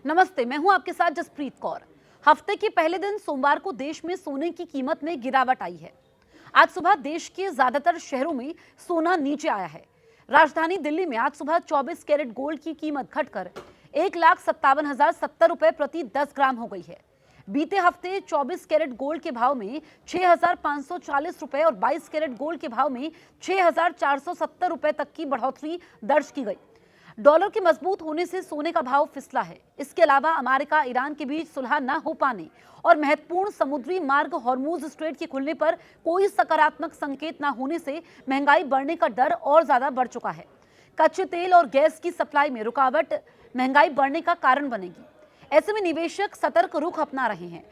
नमस्ते, मैं हूं आपके साथ जसप्रीत कौर। हफ्ते के पहले दिन सोमवार को देश में सोने की कीमत में गिरावट आई है। आज सुबह देश के ज्यादातर शहरों में सोना नीचे आया है। राजधानी दिल्ली में आज सुबह 24 कैरेट गोल्ड की कीमत घटकर 1,57,070 रुपए प्रति 10 ग्राम हो गई है। बीते हफ्ते 24 कैरेट गोल्ड के भाव में 6,540 रुपए और 22 कैरेट गोल्ड के भाव में 6,470 रुपए तक की बढ़ोतरी दर्ज की गई। डॉलर के मजबूत होने से सोने का भाव फिसला है। इसके अलावा अमेरिका ईरान के बीच सुलह न हो पाने और महत्वपूर्ण समुद्री मार्ग हॉर्मूज स्ट्रेट के खुलने पर कोई सकारात्मक संकेत न होने से महंगाई बढ़ने का डर और ज्यादा बढ़ चुका है। कच्चे तेल और गैस की सप्लाई में रुकावट महंगाई बढ़ने का कारण बनेगी। ऐसे में निवेशक सतर्क रुख अपना रहे हैं।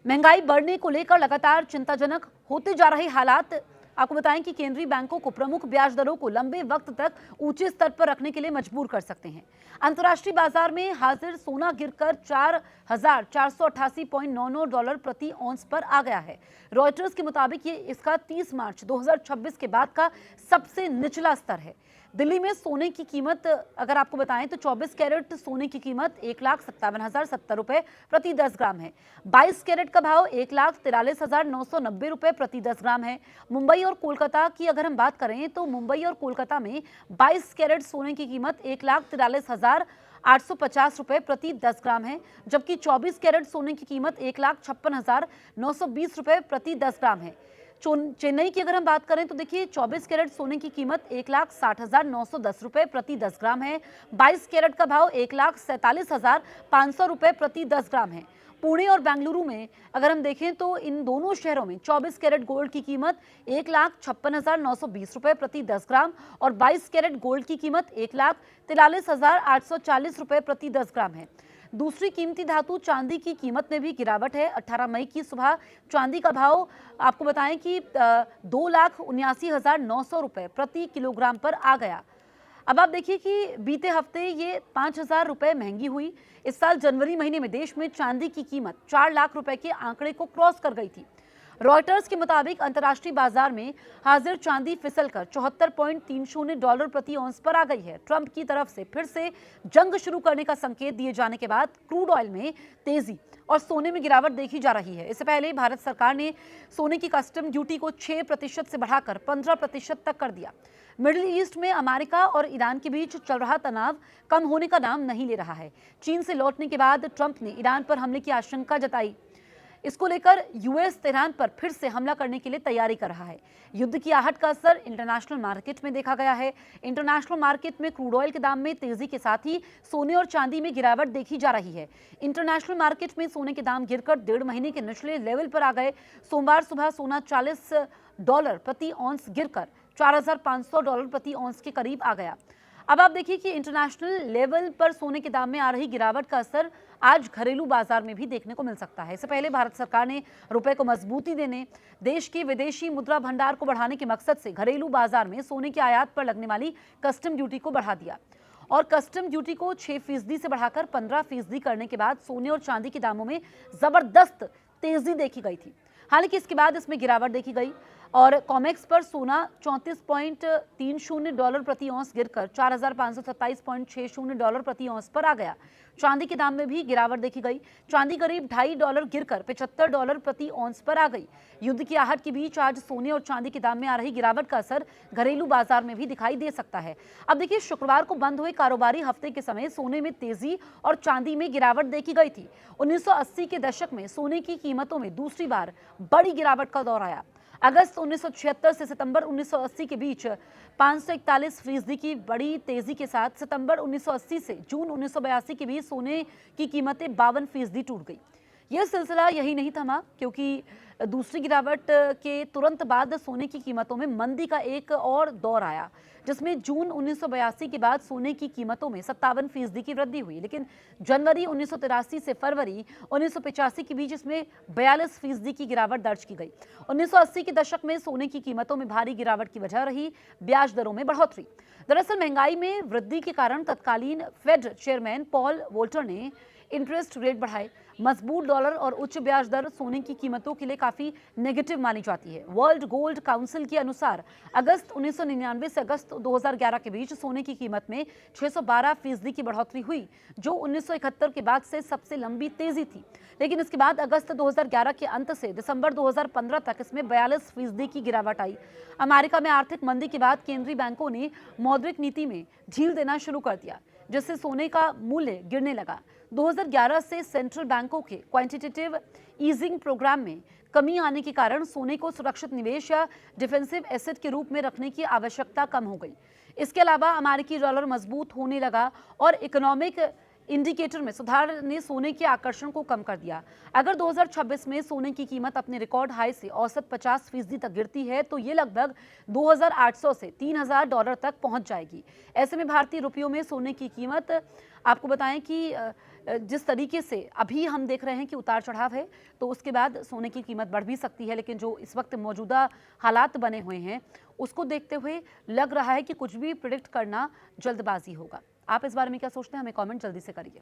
महंगाई बढ़ने को लेकर लगातार चिंताजनक होते जा रहे हालात। आपको बताएं कि केंद्रीय बैंकों को प्रमुख ब्याज दरों को लंबे वक्त तक ऊंचे स्तर पर रखने के लिए मजबूर कर सकते हैं। अंतर्राष्ट्रीय बाजार में हाजिर सोना गिरकर 4,488.99 डॉलर प्रति औंस पर आ गया है। रॉयटर्स के मुताबिक ये इसका 30 मार्च 2026 के बाद का सबसे निचला स्तर है। दिल्ली में सोने की कीमत अगर आपको बताएं तो 24 कैरेट सोने की कीमत 1,57,070 रुपए प्रति 10 ग्राम है। 22 कैरेट का भाव 1,43,990 रुपए प्रति 10 ग्राम है। मुंबई और कोलकाता की अगर हम बात करें तो मुंबई और कोलकाता में 22 कैरेट सोने की कीमत 1,43,850 रुपए प्रति 10 ग्राम है, जबकि 24 कैरेट सोने की कीमत 1,56,920 रुपए प्रति 10 ग्राम है। चेन्नई की अगर हम बात करें तो देखिए 24 कैरेट सोने की कीमत 1,60,910 रुपए प्रति 10 ग्राम है। 22 कैरेट का भाव 1,47,500 रुपए प्रति 10 ग्राम है। पुणे और बेंगलुरु में अगर हम देखें तो इन दोनों शहरों में 24 कैरेट गोल्ड की कीमत 1,56,920 रुपए प्रति 10 ग्राम और 22 कैरेट गोल्ड की कीमत 1,43,840 रुपए प्रति 10 ग्राम है। दूसरी कीमती धातु चांदी की कीमत में भी गिरावट है। 18 मई की सुबह चांदी का भाव आपको बताएं कि 2,79,900 रुपए प्रति किलोग्राम पर आ गया। अब आप देखिए कि बीते हफ्ते ये 5,000 रुपए महंगी हुई। इस साल जनवरी महीने में देश में चांदी की कीमत 4 लाख रुपए के आंकड़े को क्रॉस कर गई थी। रॉयटर्स के मुताबिक अंतर्राष्ट्रीय बाजार में हाजिर चांदी फिसलकर 74.30 डॉलर प्रति औंस पर आ गई है। ट्रंप की तरफ से फिर से जंग शुरू करने का संकेत दिए जाने के बाद क्रूड ऑयल में तेजी और सोने में गिरावट देखी जा रही है। इससे पहले भारत सरकार ने सोने की कस्टम ड्यूटी को 6% से बढ़ाकर 15% तक कर दिया। मिडिल ईस्ट में अमेरिका और ईरान के बीच चल रहा तनाव कम होने का नाम नहीं ले रहा है। चीन से लौटने के बाद ट्रंप ने ईरान पर हमले की आशंका जताई। इसको लेकर यूएस तेहरान पर फिर से हमला करने के लिए तैयारी कर रहा है। युद्ध की आहट का असर इंटरनेशनल मार्केट में देखा गया है। इंटरनेशनल मार्केट में क्रूड ऑयल के दाम में तेजी के साथ ही सोने और चांदी में गिरावट देखी जा रही है। इंटरनेशनल मार्केट में सोने के दाम गिरकर 1.5 महीने के निचले लेवल पर आ गए। सोमवार सुबह सोना $40 प्रति औंस गिरकर 4,500 डॉलर प्रति औंस के करीब आ गया। अब आप देखिए कि इंटरनेशनल लेवल पर सोने के दाम में आ रही गिरावट का असर आज घरेलू बाजार में भी देखने को मिल सकता है। इससे पहले भारत सरकार ने रुपए को मजबूती देने, देश के विदेशी मुद्रा भंडार को बढ़ाने के मकसद से घरेलू बाजार में सोने की आयात पर लगने वाली कस्टम ड्यूटी को बढ़ा दिया और कस्टम ड्यूटी को 6% से बढ़ाकर 15% करने के बाद सोने और चांदी के दामों में जबरदस्त तेजी देखी गई थी। हालांकि इसके बाद इसमें गिरावट देखी गई और कॉमेक्स पर सोना 34.30 डॉलर प्रति औंस गिरकर 4,527.60 डॉलर प्रति औंस पर आ गया। चांदी के दाम में भी गिरावट देखी गई। चांदी करीब $2.5 गिरकर $75 प्रति औंस पर आ गई। युद्ध की आहट के बीच आज सोने और चांदी के दाम में आ रही गिरावट का असर घरेलू बाजार में भी दिखाई दे सकता है। अब देखिए, शुक्रवार को बंद हुए कारोबारी हफ्ते के समय सोने में तेजी और चांदी में गिरावट देखी गई थी। 1980 के दशक में सोने की कीमतों में दूसरी बार बड़ी गिरावट का दौर आया। अगस्त 1976 से सितंबर 1980 के बीच 541% की बड़ी तेजी के साथ सितंबर 1980 से जून 1982 के बीच सोने की कीमतें 52% टूट गई। यह सिलसिला यही नहीं थमा, क्योंकि दूसरी गिरावट के तुरंत बाद सोने की कीमतों में मंदी का एक और दौर आया, जिसमें जून 1982 के बाद सोने की कीमतों में 57% की वृद्धि हुई। लेकिन जनवरी 1983 से फरवरी 1985 के बीच इसमें 42% की गिरावट दर्ज की गई। 1980 के दशक में सोने की कीमतों में भारी गिरावट की वजह रही ब्याज दरों में बढ़ोतरी। दरअसल महंगाई में वृद्धि के कारण तत्कालीन फेड चेयरमैन पॉल वोल्टर ने इंटरेस्ट रेट बढ़ाए। मजबूत डॉलर और उच्च ब्याज दर सोने की कीमतों के लिए काफी नेगेटिव मानी जाती है। वर्ल्ड गोल्ड काउंसिल के अनुसार अगस्त 1999 से अगस्त 2011 के बीच सोने की कीमत में 612% की बढ़ोतरी हुई, जो 1971 के बाद से सबसे लंबी तेजी थी। लेकिन इसके बाद अगस्त 2011 के अंत से दिसंबर 2015 तक इसमें 42% की गिरावट आई। अमेरिका में आर्थिक मंदी के बाद केंद्रीय बैंकों ने मौद्रिक नीति में ढील देना शुरू कर दिया, जिससे सोने का मूल्य गिरने लगा। 2011 से सेंट्रल बैंकों के क्वांटिटेटिव ईजिंग प्रोग्राम में कमी आने के कारण सोने को सुरक्षित निवेश या डिफेंसिव एसेट के रूप में रखने की आवश्यकता कम हो गई। इसके अलावा अमेरिकी डॉलर मजबूत होने लगा और इकोनॉमिक इंडिकेटर में सुधार ने सोने के आकर्षण को कम कर दिया। अगर 2026 में सोने की कीमत अपने रिकॉर्ड हाई से औसत 50% तक गिरती है तो ये लगभग 2,800 से $3,000 तक पहुंच जाएगी। ऐसे में भारतीय रुपयों में सोने की कीमत, आपको बताएं कि जिस तरीके से अभी हम देख रहे हैं कि उतार चढ़ाव है, तो उसके बाद सोने की कीमत बढ़ भी सकती है। लेकिन जो इस वक्त मौजूदा हालात बने हुए हैं उसको देखते हुए लग रहा है कि कुछ भी प्रिडिक्ट करना जल्दबाजी होगा। आप इस बारे में क्या सोचते हैं? हमें कमेंट जल्दी से करिए।